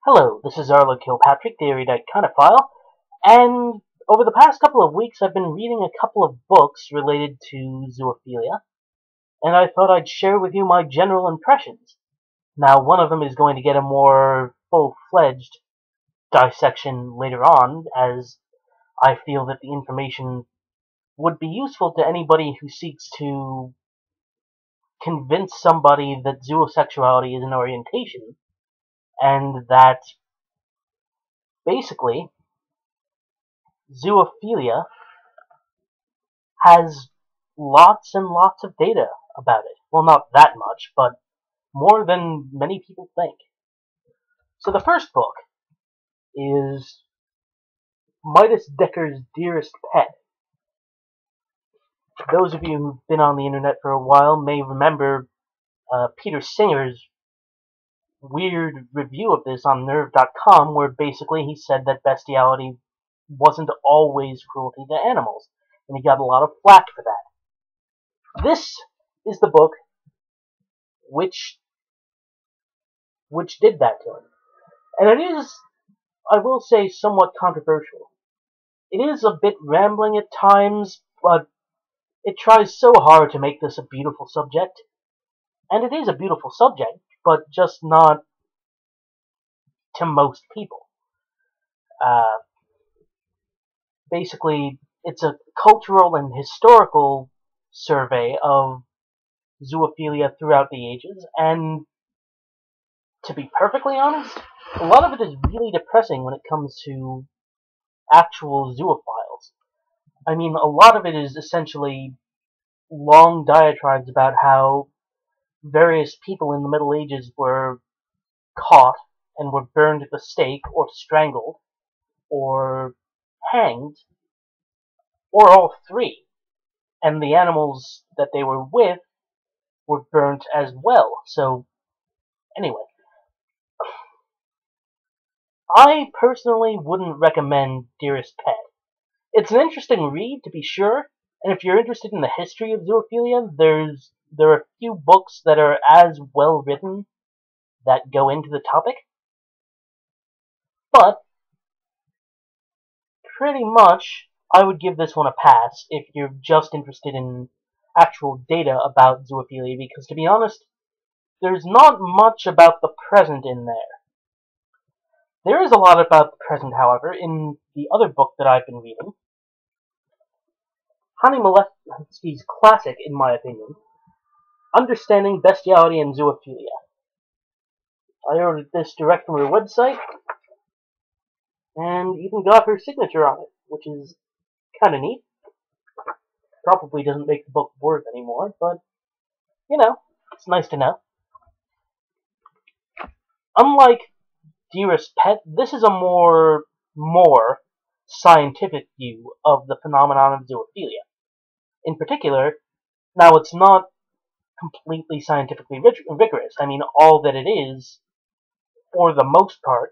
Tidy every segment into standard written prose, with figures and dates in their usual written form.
Hello, this is Arlo Kilpatrick, the erudite Cunophile, and over the past couple of weeks I've been reading a couple of books related to zoophilia, and I thought I'd share with you my general impressions. Now, one of them is going to get a more full-fledged dissection later on, as I feel that the information would be useful to anybody who seeks to convince somebody that zoosexuality is an orientation, and that basically zoophilia has lots and lots of data about it. Well, not that much, but more than many people think. So the first book is Midas Dekkers' Dearest Pet. Those of you who've been on the internet for a while may remember Peter Singer's weird review of this on Nerve.com, where basically he said that bestiality wasn't always cruelty to animals, and he got a lot of flack for that. This is the book which did that to him. And it is, I will say, somewhat controversial. It is a bit rambling at times, but it tries so hard to make this a beautiful subject. And it is a beautiful subject, but just not to most people. Basically, it's a cultural and historical survey of zoophilia throughout the ages, and to be perfectly honest, a lot of it is really depressing when it comes to actual zoophiles. I mean, a lot of it is essentially long diatribes about how various people in the Middle Ages were caught and were burned at the stake, or strangled, or hanged, or all three. And the animals that they were with were burnt as well. So, anyway. I personally wouldn't recommend Dearest Pet. It's an interesting read, to be sure, and if you're interested in the history of zoophilia, there are a few books that are as well written that go into the topic. But, pretty much, I would give this one a pass if you're just interested in actual data about zoophilia, because to be honest, there's not much about the present in there. There is a lot about the present, however, in the other book that I've been reading. Hani Miletski's classic, in my opinion, Understanding Bestiality and Zoophilia. I ordered this direct from her website, and even got her signature on it, which is kind of neat. Probably doesn't make the book worth anymore, but, you know, it's nice to know. Unlike Dearest Pet, this is a more scientific view of the phenomenon of zoophilia. In particular, now it's not completely scientifically rigorous. I mean, all that it is, for the most part,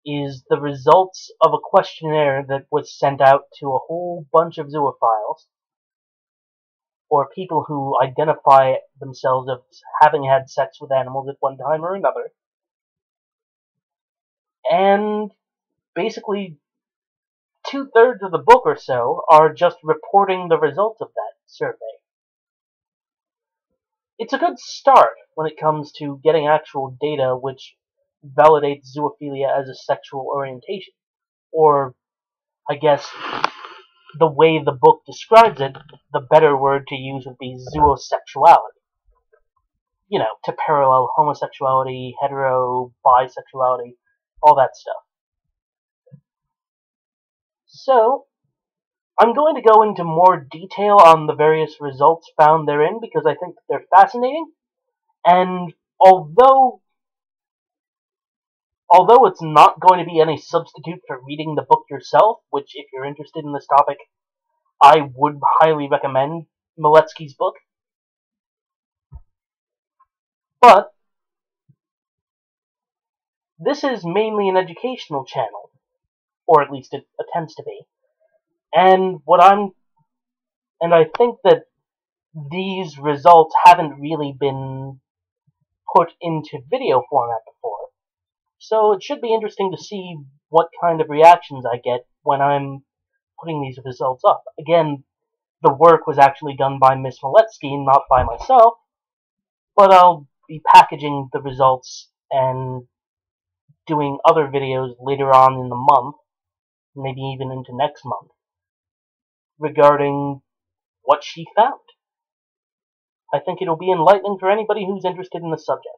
is the results of a questionnaire that was sent out to a whole bunch of zoophiles, or people who identify themselves as having had sex with animals at one time or another. And basically, 2/3 of the book or so are just reporting the results of that survey. It's a good start when it comes to getting actual data which validates zoophilia as a sexual orientation. Or, I guess, the way the book describes it, the better word to use would be zoosexuality. You know, to parallel homosexuality, hetero, bisexuality, all that stuff. So, I'm going to go into more detail on the various results found therein because I think that they're fascinating, and although it's not going to be any substitute for reading the book yourself, which if you're interested in this topic, I would highly recommend Miletski's book, but this is mainly an educational channel, or at least it attempts to be. And I think that these results haven't really been put into video format before. So it should be interesting to see what kind of reactions I get when I'm putting these results up. Again, the work was actually done by Miss Miletski, not by myself, but I'll be packaging the results and doing other videos later on in the month, maybe even into next month, regarding what she found. I think it'll be enlightening for anybody who's interested in the subject.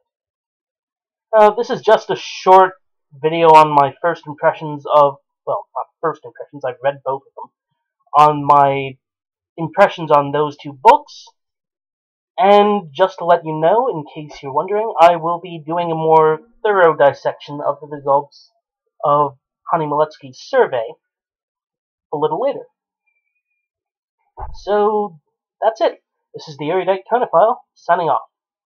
This is just a short video on my first impressions of, well, not first impressions, I've read both of them, on my impressions on those two books. And just to let you know, in case you're wondering, I will be doing a more thorough dissection of the results of Hani Miletski's survey a little later. So, that's it. This is the Erudite Conophile, signing off.